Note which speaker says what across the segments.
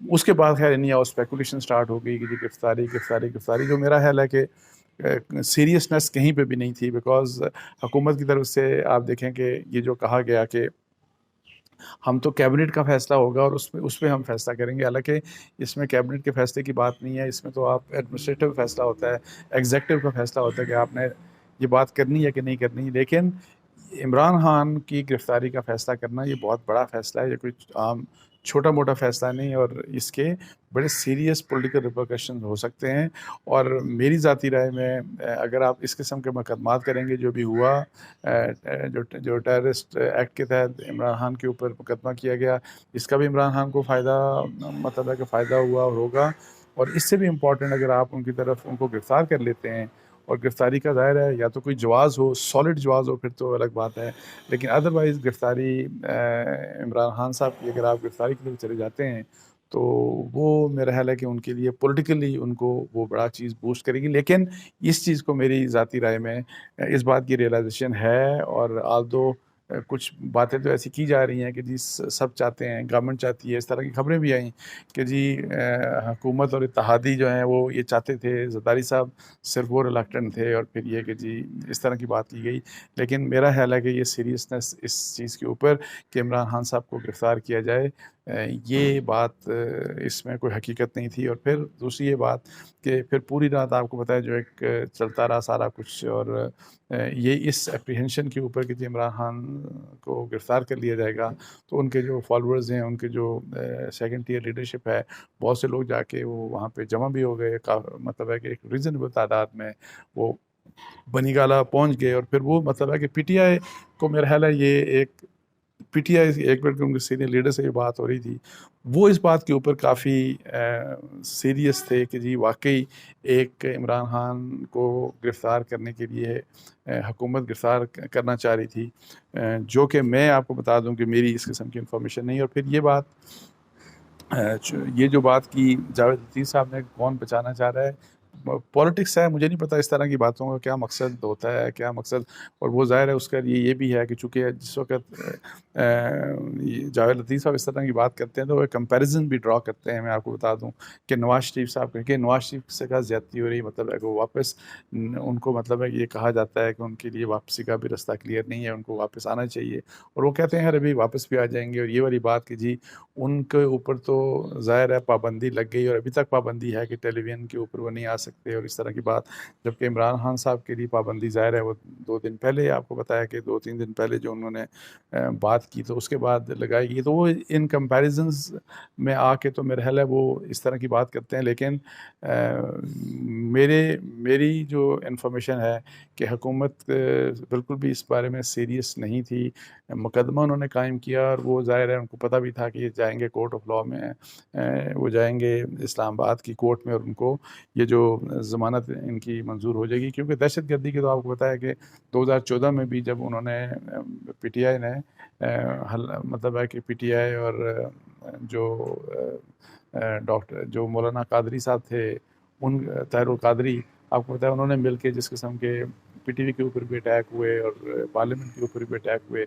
Speaker 1: اس کے بعد خیر نہیں اسپیکولیشن سٹارٹ ہو گئی کہ جی گرفتاری، جو میرا خیال ہے کہ سیریسنس کہیں پہ بھی نہیں تھی، بیکاز حکومت کی طرف سے آپ دیکھیں کہ یہ جو کہا گیا کہ ہم تو کیبنٹ کا فیصلہ ہوگا اور اس پہ ہم فیصلہ کریں گے، حالانکہ اس میں کیبنٹ کے فیصلے کی بات نہیں ہے، اس میں تو آپ ایڈمنسٹریٹو فیصلہ ہوتا ہے، ایگزیکٹو کا فیصلہ ہوتا ہے کہ آپ نے یہ بات کرنی ہے کہ نہیں کرنی. لیکن عمران خان کی گرفتاری کا فیصلہ کرنا یہ بہت بڑا فیصلہ ہے، یہ کوئی عام چھوٹا موٹا فیصلہ نہیں، اور اس کے بڑے سیریس پولیٹیکل ریپرکشن ہو سکتے ہیں. اور میری ذاتی رائے میں اگر آپ اس قسم کے مقدمات کریں گے، جو بھی ہوا جو ٹیررسٹ ایکٹ کے تحت عمران خان کے اوپر مقدمہ کیا گیا، اس کا بھی عمران خان کو فائدہ مطلب ہے کہ فائدہ ہوا اور ہوگا. اور اس سے بھی امپورٹنٹ اگر آپ ان کی طرف ان کو گرفتار کر لیتے ہیں، اور گرفتاری کا ظاہر ہے یا تو کوئی جواز ہو، سالڈ جواز ہو، پھر تو الگ بات ہے، لیکن ادروائز گرفتاری عمران خان صاحب کی اگر آپ گرفتاری کی طرف چلے جاتے ہیں تو وہ میرا خیال ہے کہ ان کے لیے پولیٹیکلی ان کو وہ بڑا چیز بوسٹ کرے گی. لیکن اس چیز کو میری ذاتی رائے میں اس بات کی ریئلائزیشن ہے، اور آلدو کچھ باتیں تو ایسی کی جا رہی ہیں کہ جی سب چاہتے ہیں، گورنمنٹ چاہتی ہے، اس طرح کی خبریں بھی آئیں کہ جی حکومت اور اتحادی جو ہیں وہ یہ چاہتے تھے، زرداری صاحب صرف وہ ریلکٹنٹ تھے، اور پھر یہ کہ جی اس طرح کی بات کی گئی. لیکن میرا خیال ہے کہ یہ سیریسنس اس چیز کے اوپر کہ عمران خان صاحب کو گرفتار کیا جائے، یہ بات اس میں کوئی حقیقت نہیں تھی. اور پھر دوسری یہ بات کہ پھر پوری رات آپ کو بتایا جو ایک چلتا رہا سارا کچھ، اور یہ اس اپریہنشن کے اوپر کہ جی عمران خان کو گرفتار کر لیا جائے گا، تو ان کے جو فالوورز ہیں، ان کے جو سیکنڈ ٹیئر لیڈرشپ ہے، بہت سے لوگ جا کے وہ وہاں پہ جمع بھی ہو گئے، مطلب ہے کہ ایک ریزنیبل تعداد میں وہ بنی گالہ پہنچ گئے. اور پھر وہ مطلب ہے کہ پی ٹی آئی کو میرا خیال ہے یہ ایک پی ٹی آئی ایک بار ان کے سینئر لیڈر سے یہ بات ہو رہی تھی، وہ اس بات کے اوپر کافی سیریس تھے کہ جی واقعی ایک عمران خان کو گرفتار کرنے کے لیے حکومت گرفتار کرنا چاہ رہی تھی، جو کہ میں آپ کو بتا دوں کہ میری اس قسم کی انفارمیشن نہیں. اور پھر یہ جو بات کی جاوید لطیف صاحب نے کون بچانا چاہ رہا ہے، پولیٹکس ہے، مجھے نہیں پتا اس طرح کی باتوں کا کیا مقصد ہوتا ہے، کیا مقصد. اور وہ ظاہر ہے اس کا یہ بھی ہے کہ چونکہ جس وقت جاوید لطیف صاحب اس طرح کی بات کرتے ہیں تو وہ کمپیریزن بھی ڈرا کرتے ہیں. میں آپ کو بتا دوں کہ نواز شریف صاحب کہ نواز شریف سے کا زیادتی ہو رہی، مطلب ہے کہ وہ واپس ان کو مطلب ہے کہ یہ کہا جاتا ہے کہ ان کے لیے واپسی کا بھی رستہ کلیئر نہیں ہے، ان کو واپس آنا چاہیے، اور وہ کہتے ہیں ابھی واپس بھی آ جائیں گے. اور یہ والی بات کہ جی ان کے اوپر تو ظاہر ہے پابندی لگ گئی، اور ابھی تک پابندی ہے کہ ٹیلی ویژن کے اوپر وہ نہیں آ سکتے، اور اس طرح کی بات. جبکہ عمران خان صاحب کے لیے پابندی ظاہر ہے وہ 2 دن پہلے، آپ کو بتایا کہ 2-3 دن پہلے جو انہوں نے بات کی تو اس کے بعد لگائی گئی. تو وہ ان کمپیریزنز میں آ کے تو میرا خیال ہے وہ اس طرح کی بات کرتے ہیں. لیکن میری جو انفارمیشن ہے کہ حکومت بالکل بھی اس بارے میں سیریس نہیں تھی. مقدمہ انہوں نے قائم کیا، اور وہ ظاہر ہے ان کو پتہ بھی تھا کہ یہ جائیں گے کورٹ آف لاء میں، وہ جائیں گے اسلام آباد کی کورٹ میں، اور ان کو یہ جو ضمانت ان کی منظور ہو جائے گی. کیونکہ دہشت گردی کی تو آپ کو پتہ ہے کہ 2014 میں بھی جب انہوں نے پی ٹی آئی نے مطلب ہے کہ پی ٹی آئی اور جو ڈاکٹر جو مولانا قادری صاحب تھے، ان طاہر القادری، آپ کو پتہ ہے انہوں نے مل کے جس قسم کے پی ٹی وی کے اوپر بھی اٹیک ہوئے اور پارلیمنٹ کے اوپر بھی اٹیک ہوئے،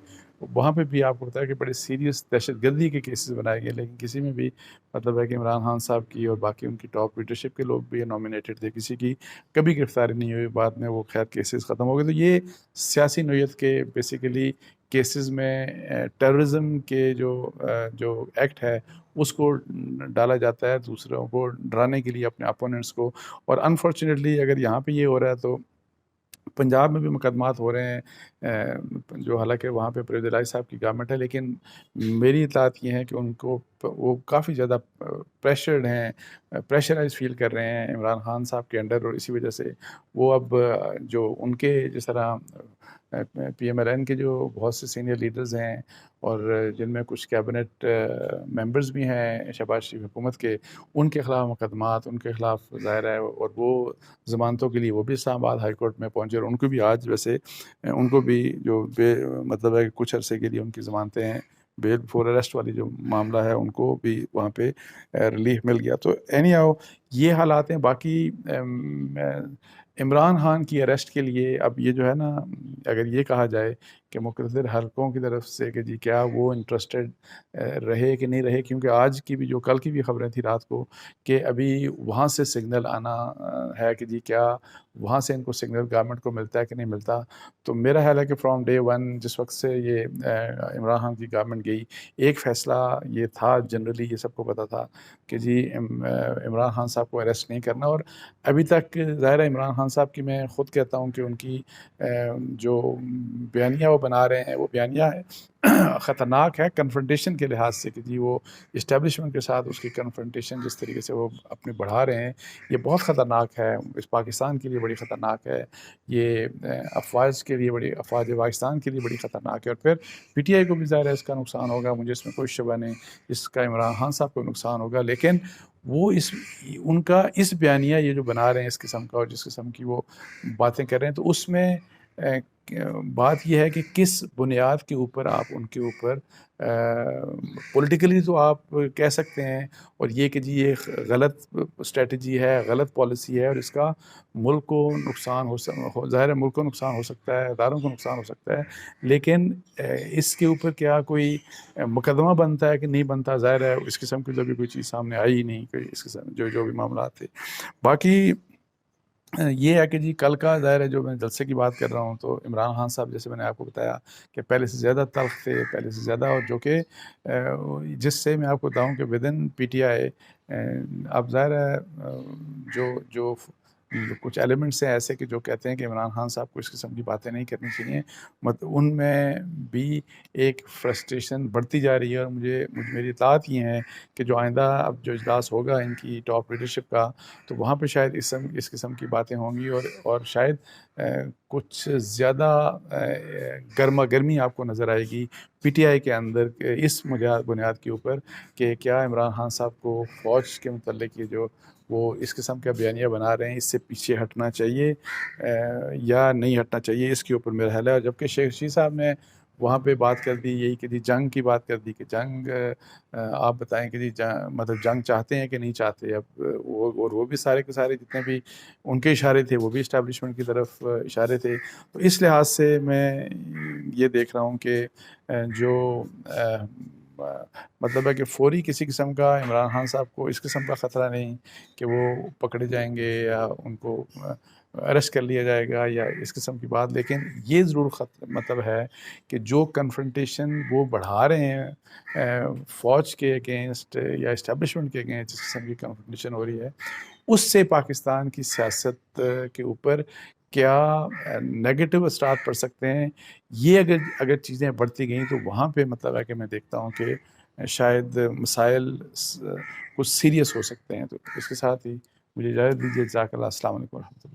Speaker 1: وہاں پہ بھی آپ کو پتہ ہے کہ بڑے سیریس دہشت گردی کے کیسز بنائے گئے. لیکن کسی میں بھی مطلب ہے کہ عمران خان صاحب کی اور باقی ان کی ٹاپ لیڈرشپ کے لوگ بھی نامینیٹڈ تھے، کسی کی کبھی گرفتاری نہیں ہوئی. بعد میں وہ خیر کیسز ختم ہو گئے. تو یہ سیاسی نوعیت کے بیسیکلی کیسز میں ٹیررزم کے جو ایکٹ ہے اس کو ڈالا جاتا ہے دوسروں کو ڈرانے کے لیے، اپنے اپوننٹس کو. اور انفارچونیٹلی اگر یہاں پہ یہ ہو رہا ہے تو پنجاب میں بھی مقدمات ہو رہے ہیں، جو حالانکہ وہاں پہ پرویز الہی صاحب کی گورنمنٹ ہے، لیکن میری اطلاعات یہ ہیں کہ ان کو وہ کافی زیادہ پریشرڈ ہیں، پریشرائز فیل کر رہے ہیں عمران خان صاحب کے انڈر. اور اسی وجہ سے وہ اب جو ان کے جس طرح پی ایم ایل این کے جو بہت سے سینئر لیڈرز ہیں، اور جن میں کچھ کیبنٹ ممبرز بھی ہیں شہباز شریف حکومت کے، ان کے خلاف مقدمات، ان کے خلاف ظاہر ہے، اور وہ ضمانتوں کے لیے وہ بھی اسلام آباد ہائی کورٹ میں پہنچے. اور ان کو بھی آج ویسے ان کو بھی جو مطلب ہے کچھ عرصے کے لیے ان کی ضمانتیں ہیں، بیل فور اریسٹ والی جو معاملہ ہے، ان کو بھی وہاں پہ ریلیف مل گیا. تو اینی ہاؤ یہ حالات ہیں. باقی عمران خان کی اریسٹ کے لیے اب یہ جو ہے نا، اگر یہ کہا جائے کہ مقتدر حلقوں کی طرف سے کہ جی کیا وہ انٹرسٹڈ رہے کہ نہیں رہے، کیونکہ آج کی بھی جو کل کی بھی خبریں تھیں رات کو کہ ابھی وہاں سے سگنل آنا ہے کہ جی کیا وہاں سے ان کو سگنل گورنمنٹ کو ملتا ہے کہ نہیں ملتا. تو میرا خیال ہے کہ فرام ڈے ون جس وقت سے یہ عمران خان کی گورنمنٹ گئی، ایک فیصلہ یہ تھا، جنرلی یہ سب کو پتہ تھا کہ جی عمران خان صاحب کو اریسٹ نہیں کرنا. اور ابھی تک ظاہر ہے عمران خان صاحب کی میں خود کہتا ہوں کہ ان کی جو بیانیہ وہ بنا رہے ہیں وہ بیانیہ خطرناک ہے کنفرنٹیشن کے لحاظ سے کہ جی وہ اسٹیبلشمنٹ کے ساتھ اس کی کنفرنٹیشن جس طریقے سے وہ اپنے بڑھا رہے ہیں، یہ بہت خطرناک ہے. اس پاکستان کے لیے بڑی خطرناک ہے، یہ افواج کے لیے بڑی، افواج پاکستان کے لیے بڑی خطرناک ہے. اور پھر پی ٹی آئی کو بھی ظاہر ہے اس کا نقصان ہوگا، مجھے اس میں کوئی شبہ نہیں اس کا عمران خان صاحب کو نقصان ہوگا. لیکن وہ ان کا اس بیانیہ یہ جو بنا رہے ہیں اس قسم کا اور جس قسم کی وہ باتیں کر رہے ہیں، تو اس میں بات یہ ہے کہ کس بنیاد کے اوپر آپ ان کے اوپر پولیٹیکلی تو آپ کہہ سکتے ہیں، اور یہ کہ جی یہ غلط اسٹریٹجی ہے، غلط پالیسی ہے اور اس کا ملک کو نقصان ظاہر ہے ملک کو نقصان ہو سکتا ہے، اداروں کو نقصان ہو سکتا ہے. لیکن اس کے اوپر کیا کوئی مقدمہ بنتا ہے کہ نہیں بنتا، ظاہر ہے اس قسم کی بھی کوئی چیز سامنے آئی ہی نہیں، کوئی اس قسم جو بھی معاملات تھے. باقی یہ ہے کہ جی کل کا ظاہر ہے جو میں جلسے کی بات کر رہا ہوں، تو عمران خان صاحب جیسے میں نے آپ کو بتایا کہ پہلے سے زیادہ تلخ تھے، پہلے سے زیادہ، اور جو کہ جس سے میں آپ کو بتاؤں کہ ودن پی ٹی آئی اب ظاہر ہے جو کچھ ایلیمنٹس ہیں ایسے کہ جو کہتے ہیں کہ عمران خان صاحب کو اس قسم کی باتیں نہیں کرنی چاہیے، ان میں بھی ایک فرسٹریشن بڑھتی جا رہی ہے. اور میری اطلاعات یہ ہیں کہ جو آئندہ اب جو اجلاس ہوگا ان کی ٹاپ لیڈرشپ کا، تو وہاں پہ شاید اس قسم کی باتیں ہوں گی اور شاید کچھ زیادہ گرما گرمی آپ کو نظر آئے گی پی ٹی آئی کے اندر اس بنیاد کے اوپر کہ کیا عمران خان صاحب کو فوج کے متعلق یہ جو وہ اس قسم کا بیانیہ بنا رہے ہیں اس سے پیچھے ہٹنا چاہیے یا نہیں ہٹنا چاہیے، اس کے اوپر میرا خیال ہے. جبکہ شیخ رشید صاحب نے وہاں پہ بات کر دی یہی کہ جی جنگ کی بات کر دی کہ جنگ آپ بتائیں کہ جی مطلب جنگ چاہتے ہیں کہ نہیں چاہتے. اب وہ بھی سارے کے سارے جتنے بھی ان کے اشارے تھے وہ بھی اسٹیبلشمنٹ کی طرف اشارے تھے. تو اس لحاظ سے میں یہ دیکھ رہا ہوں کہ جو مطلب ہے کہ فوری کسی قسم کا عمران خان صاحب کو اس قسم کا خطرہ نہیں کہ وہ پکڑے جائیں گے یا ان کو اریسٹ کر لیا جائے گا یا اس قسم کی بات. لیکن یہ ضرور مطلب ہے کہ جو کنفرنٹیشن وہ بڑھا رہے ہیں فوج کے اگینسٹ یا اسٹیبلشمنٹ کے اگینسٹ، جس قسم کی کنفرنٹیشن ہو رہی ہے، اس سے پاکستان کی سیاست کے اوپر کیا نیگیٹو اثرات پڑ سکتے ہیں. یہ اگر چیزیں بڑھتی گئیں تو وہاں پہ مطلب ہے کہ میں دیکھتا ہوں کہ شاید مسائل کچھ سیریس ہو سکتے ہیں. تو اس کے ساتھ ہی مجھے اجازت دیجیے. جزاک اللہ. السلام علیکم ورحمۃ اللہ.